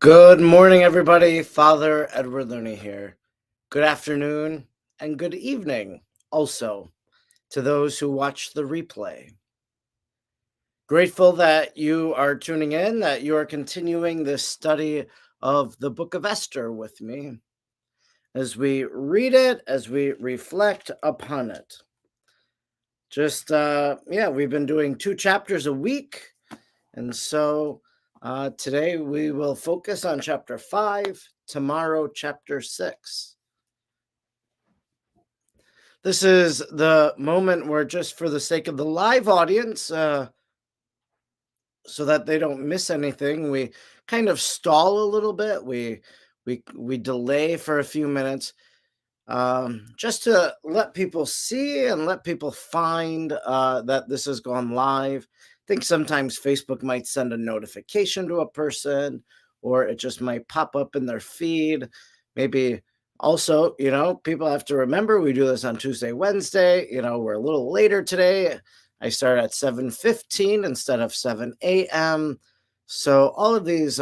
Good morning, everybody. Father Edward Looney here. Good afternoon and good evening also to those who watch the replay. Grateful that you are tuning in, that you are continuing this study of the Book of Esther with me as we read it, as we reflect upon it. We've been doing 2 chapters a week. And so today we will focus on chapter 5, tomorrow, chapter 6. This is the moment where, just for the sake of the live audience, so that they don't miss anything, we kind of stall a little bit. We delay for a few minutes, just to let people see and let people find that this has gone live. I think sometimes Facebook might send a notification to a person, or it just might pop up in their feed. Maybe also, people have to remember we do this on Tuesday, Wednesday. We're a little later today. I start at 7:15 instead of 7 a.m. So all of these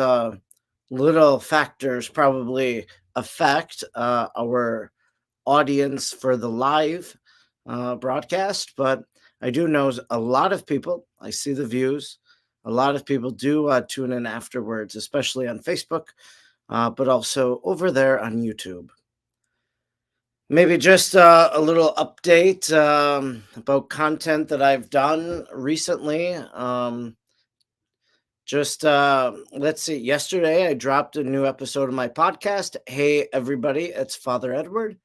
little factors probably affect our audience for the live broadcast, but I do know a lot of people. I see the views. A lot of people do tune in afterwards, especially on Facebook, but also over there on YouTube. Maybe just a little update about content that I've done recently. Let's see. Yesterday, I dropped a new episode of my podcast. Hey, everybody, it's Father Edward.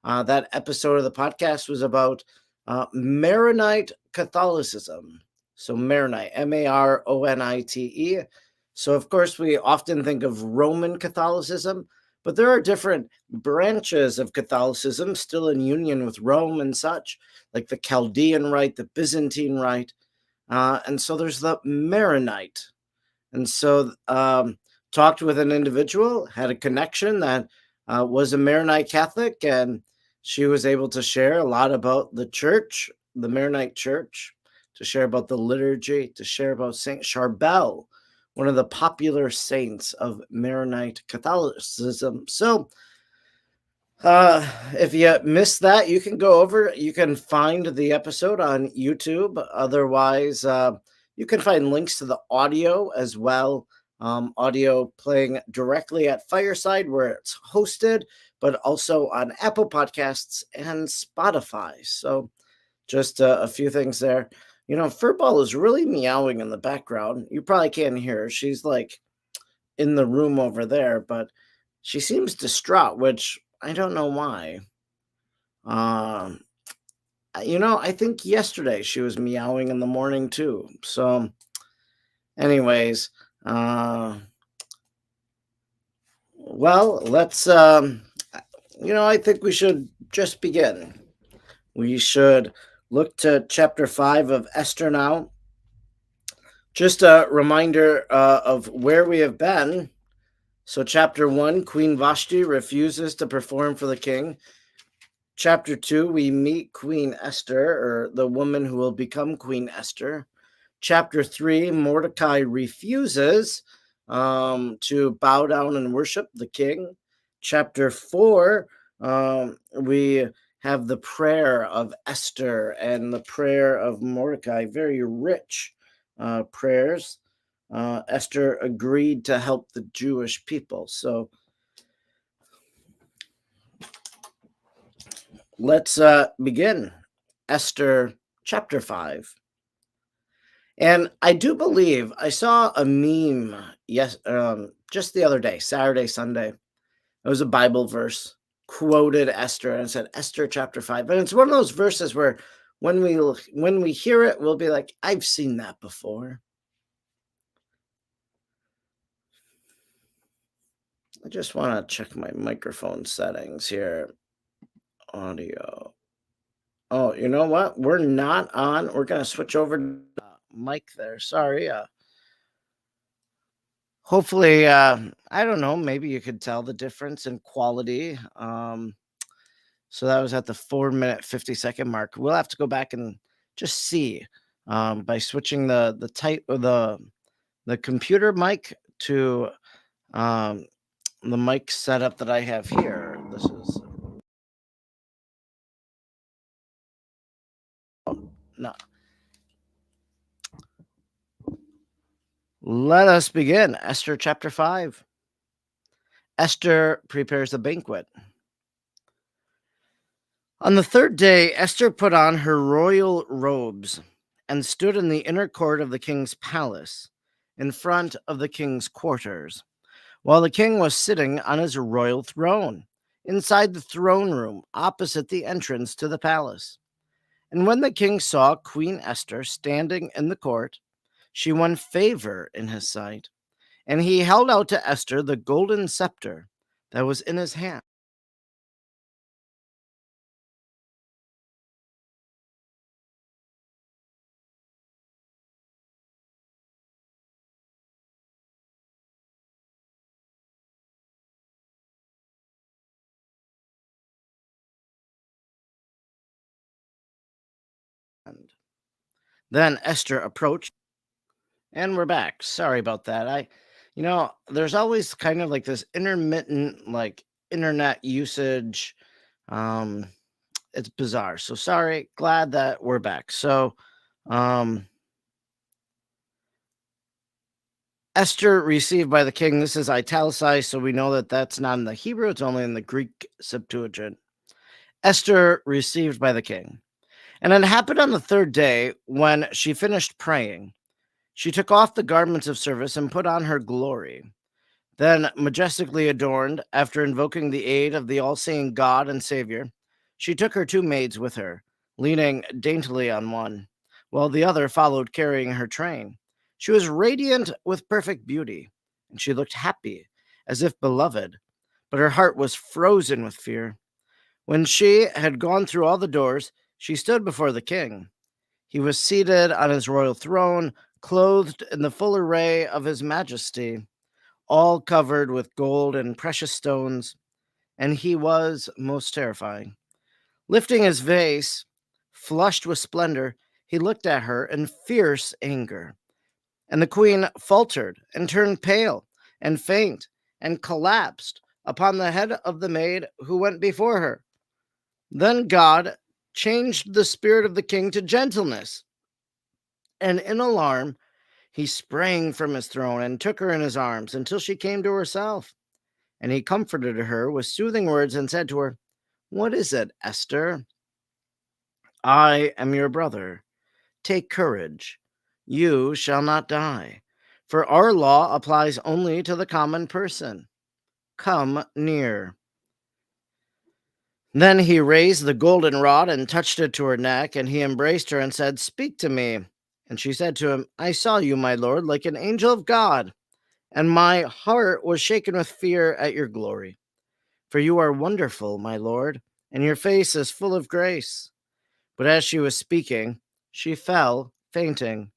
That episode of the podcast was about Maronite Catholicism. So Maronite, Maronite. So, of course, we often think of Roman Catholicism, but there are different branches of Catholicism still in union with Rome and such, like the Chaldean Rite, the Byzantine Rite. And so there's the Maronite. And so talked with an individual, had a connection that was a Maronite Catholic, and she was able to share a lot about the church, the Maronite church, to share about the liturgy, to share about Saint Charbel, one of the popular saints of Maronite Catholicism. So if you missed that, you can go over, you can find the episode on YouTube. Otherwise, you can find links to the audio as well. Audio playing directly at Fireside, where it's hosted, but also on Apple Podcasts and Spotify. So just a few things there. Furball is really meowing in the background. You probably can't hear her. She's like in the room over there, but she seems distraught, which I don't know why. I think yesterday she was meowing in the morning too. So, anyways, let's, I think we should just begin. We should look to chapter 5 of Esther now. Just a reminder of where we have been. So, chapter 1, Queen Vashti refuses to perform for the king. Chapter 2, we meet Queen Esther, or the woman who will become Queen Esther. Chapter 3, Mordecai refuses to bow down and worship the king. Chapter 4, we have the prayer of Esther and the prayer of Mordecai, very rich prayers. Esther agreed to help the Jewish people. So let's begin. Esther chapter 5. And I do believe I saw a meme just the other day, Saturday, Sunday. It was a Bible verse, quoted Esther, and it said Esther chapter 5. And it's one of those verses where when we hear it, we'll be like, I've seen that before. I just want to check my microphone settings here. Audio. Oh, you know what? We're not on. We're going to switch over to mic there. Sorry. Hopefully, I don't know, maybe you could tell the difference in quality. So that was at the 4-minute, 50-second mark. We'll have to go back and just see by switching the computer mic to Um, the mic setup that I have here. This is no. Let us begin. Esther chapter 5. Esther prepares a banquet. On the third day, Esther put on her royal robes and stood in the inner court of the king's palace, in front of the king's quarters, while the king was sitting on his royal throne, inside the throne room opposite the entrance to the palace. And when the king saw Queen Esther standing in the court, she won favor in his sight, and he held out to Esther the golden scepter that was in his hand. Then Esther approached, and we're back. Sorry about that. There's always kind of like this intermittent, like internet usage. Um, it's bizarre. So sorry. Glad that we're back. Um, Esther received by the king. This is italicized, so we know that that's not in the Hebrew. It's only in the Greek Septuagint. Esther received by the king. And it happened on the third day when she finished praying. She took off the garments of service and put on her glory. Then, majestically adorned, after invoking the aid of the all seeing God and Savior, she took her two maids with her, leaning daintily on one, while the other followed carrying her train. She was radiant with perfect beauty, and she looked happy, as if beloved, but her heart was frozen with fear. When she had gone through all the doors, she stood before the king. He was seated on his royal throne, clothed in the full array of his majesty, all covered with gold and precious stones, and he was most terrifying. Lifting his vase, flushed with splendor, he looked at her in fierce anger. And the queen faltered and turned pale and faint and collapsed upon the head of the maid who went before her. Then God changed the spirit of the king to gentleness, and in alarm, he sprang from his throne and took her in his arms until she came to herself. And he comforted her with soothing words and said to her, "What is it, Esther? I am your brother. Take courage. You shall not die, for our law applies only to the common person. Come near." Then he raised the golden rod and touched it to her neck, and he embraced her and said, "Speak to me." And she said to him, "I saw you, my lord, like an angel of God, and my heart was shaken with fear at your glory. For you are wonderful, my lord, and your face is full of grace." But as she was speaking, she fell, fainting,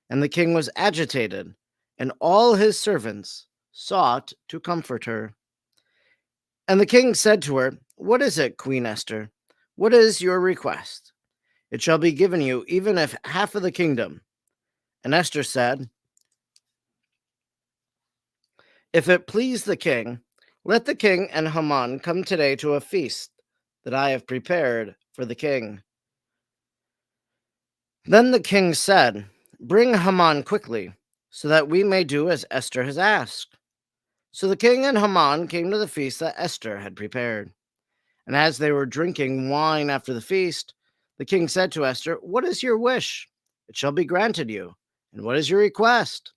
and the king was agitated, and all his servants sought to comfort her. And the king said to her, "What is it, Queen Esther? What is your request? It shall be given you, even if half of the kingdom." And Esther said, "If it please the king, let the king and Haman come today to a feast that I have prepared for the king." Then the king said, "Bring Haman quickly, so that we may do as Esther has asked." So the king and Haman came to the feast that Esther had prepared. And as they were drinking wine after the feast, the king said to Esther, "What is your wish? It shall be granted you. And what is your request?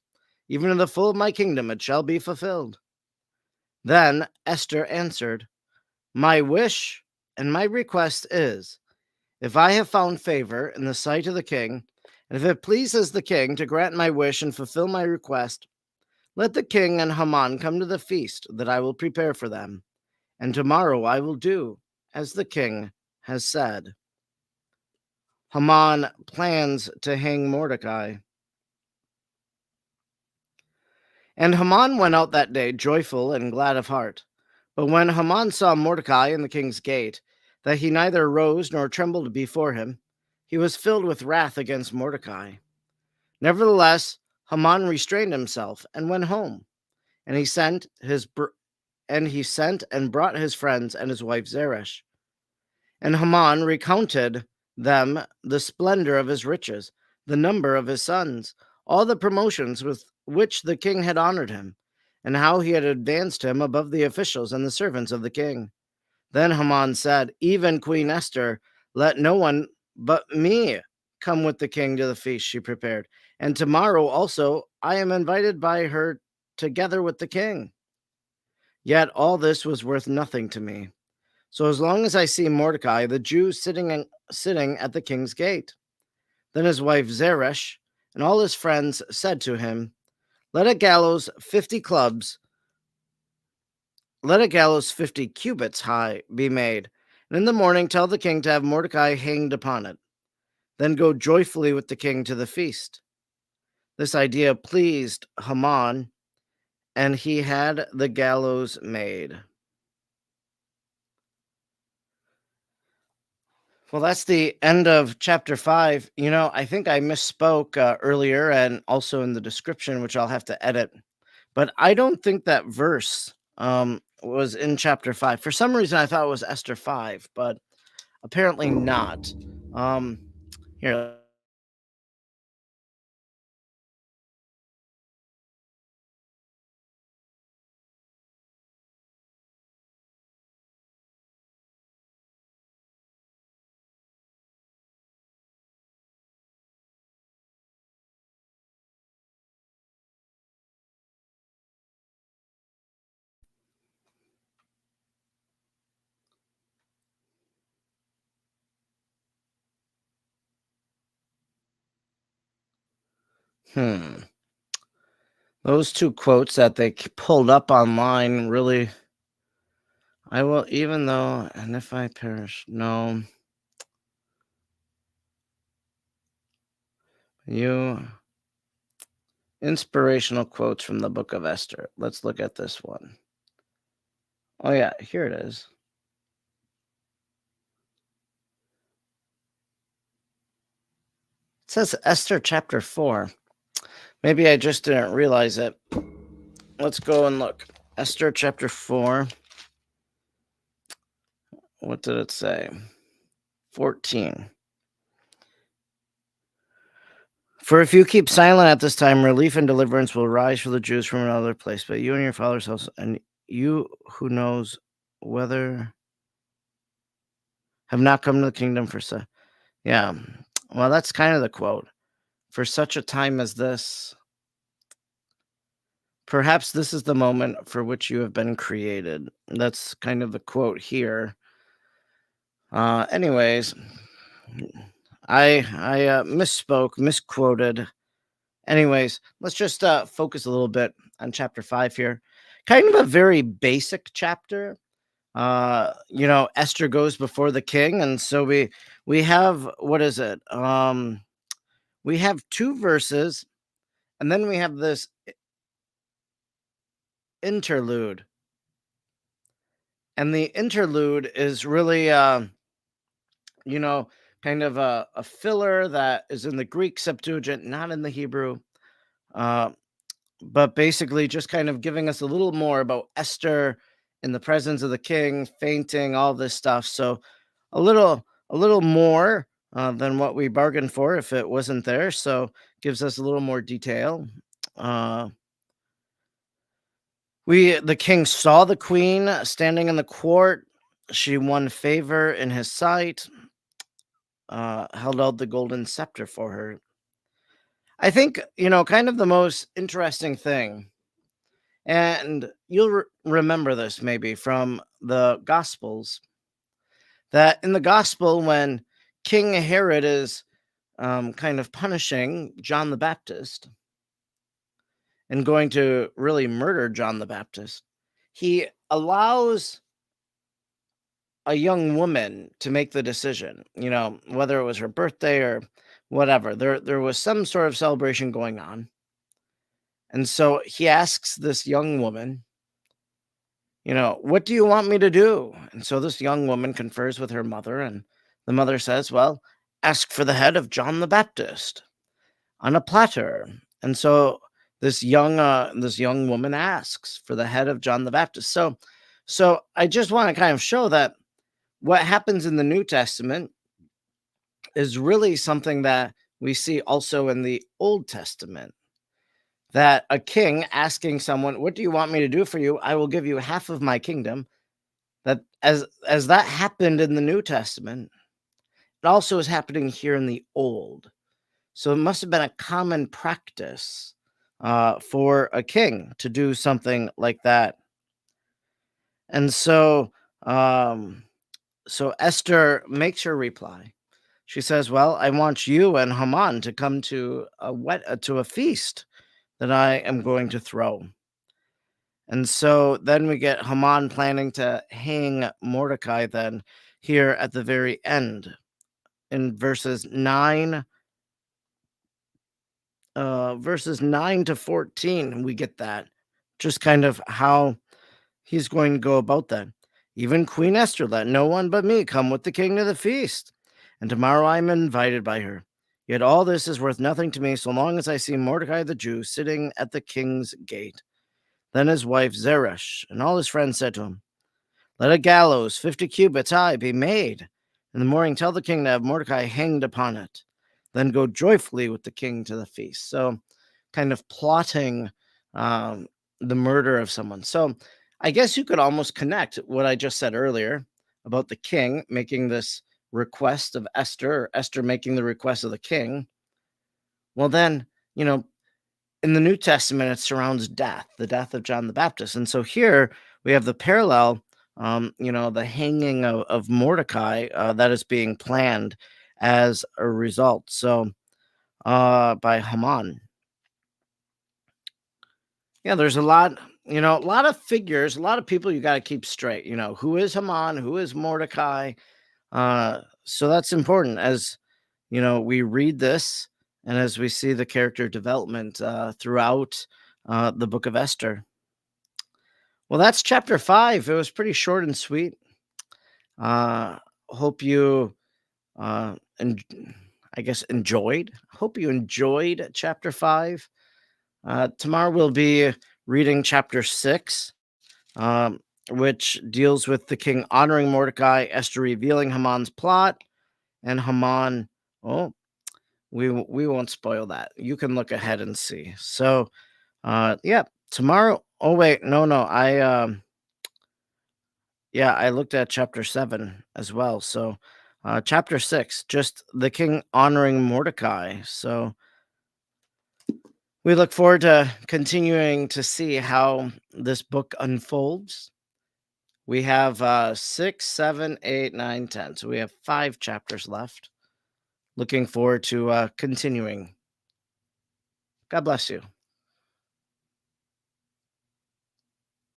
Even in the full of my kingdom it shall be fulfilled." Then Esther answered, "My wish and my request is, if I have found favor in the sight of the king, and if it pleases the king to grant my wish and fulfill my request, let the king and Haman come to the feast that I will prepare for them, and tomorrow I will do as the king has said." Haman plans to hang Mordecai. And Haman went out that day joyful and glad of heart. But when Haman saw Mordecai in the king's gate, that he neither rose nor trembled before him, he was filled with wrath against Mordecai. Nevertheless, Haman restrained himself and went home. and he sent his br- and he sent and brought his friends and his wife Zeresh. And Haman recounted them the splendor of his riches, the number of his sons, all the promotions with which the king had honored him, and how he had advanced him above the officials and the servants of the king. Then Haman said, "Even Queen Esther, let no one but me come with the king to the feast she prepared. And tomorrow also I am invited by her together with the king." Yet all this was worth nothing to me. So as long as I see Mordecai, the Jew, sitting at the king's gate. Then his wife Zeresh and all his friends said to him, Let a gallows 50 clubs, let a gallows 50 cubits high be made, and in the morning tell the king to have Mordecai hanged upon it. Then go joyfully with the king to the feast. This idea pleased Haman, and he had the gallows made. Well, that's the end of chapter 5. I think I misspoke earlier and also in the description, which I'll have to edit. But I don't think that verse was in chapter 5. For some reason, I thought it was Esther 5, but apparently not. Um, Here. Hmm. Those two quotes that they pulled up online really. I will, even though, and if I perish, no, you. Inspirational quotes from the Book of Esther. Let's look at this one. Oh, yeah, here it is. It says Esther chapter 4. Maybe I just didn't realize it. Let's go and look. Esther chapter 4. What did it say? 14. For if you keep silent at this time, relief and deliverance will rise for the Jews from another place. But you and your father's house, and you who knows whether have not come to the kingdom for so. Yeah. Well, that's kind of the quote. For such a time as this, perhaps this is the moment for which you have been created. That's kind of the quote here. Anyways, I misspoke, misquoted. Anyways, let's just focus a little bit on chapter 5 here. Kind of a very basic chapter. Esther goes before the king, and so we have, what is it? We have two verses, and then we have this interlude. And the interlude is really you know, kind of a filler that is in the Greek Septuagint, not in the Hebrew. Uh, but basically just kind of giving us a little more about Esther in the presence of the king, fainting, all this stuff. So a little more than what we bargained for if it wasn't there. So gives us a little more detail. Uh, the king saw the queen standing in the court. She won favor in his sight. Held out the golden scepter for her. I think, kind of the most interesting thing, and you'll remember this maybe from the Gospels, that in the Gospel, when King Herod is kind of punishing John the Baptist and going to really murder John the Baptist, he allows a young woman to make the decision, whether it was her birthday or whatever. There was some sort of celebration going on. And so he asks this young woman, what do you want me to do? And so this young woman confers with her mother, and the mother says, well, ask for the head of John the Baptist on a platter. And so this young woman asks for the head of John the Baptist. So I just want to kind of show that what happens in the New Testament is really something that we see also in the Old Testament. That a king asking someone, "What do you want me to do for you? I will give you half of my kingdom." That as that happened in the New Testament, it also is happening here in the Old. So it must have been a common practice for a king to do something like that. And um, so Esther makes her reply. She says, "Well, I want you and Haman to come to a feast that I am going to throw." And so then we get Haman planning to hang Mordecai then here at the very end in verses 9 to 14. We get that just kind of how he's going to go about that. "Even Queen Esther let no one but me come with the king to the feast, and tomorrow I am invited by her. Yet all this is worth nothing to me so long as I see Mordecai the Jew sitting at the king's gate." Then his wife Zeresh and all his friends said to him, "Let a gallows 50 cubits high be made. In the morning tell the king to have Mordecai hanged upon it. Then go joyfully with the king to the feast." So kind of plotting um, the murder of someone. So I guess you could almost connect what I just said earlier about the king making this request of Esther, or Esther making the request of the king. Well, then, you know, in the New Testament, it surrounds death, the death of John the Baptist. And so here we have the parallel, the hanging of Mordecai that is being planned as a result. So by Haman. Yeah, there's a lot of figures, a lot of people you got to keep straight. Who is Haman? Who is Mordecai? So that's important as, we read this and as we see the character development throughout the book of Esther. Well, that's chapter 5. It was pretty short and sweet. Hope you, en- I guess, enjoyed. Hope you enjoyed chapter 5. Tomorrow we'll be reading chapter 6, um, which deals with the king honoring Mordecai, Esther revealing Haman's plot, and Haman. Oh, we won't spoil that. You can look ahead and see. So, yeah, tomorrow. Oh wait, no, I looked at chapter 7 as well. So, chapter 6, just the king honoring Mordecai. So, we look forward to continuing to see how this book unfolds. We have 6, 7, 8, 9, 10. So, we have 5 chapters left. Looking forward to continuing. God bless you.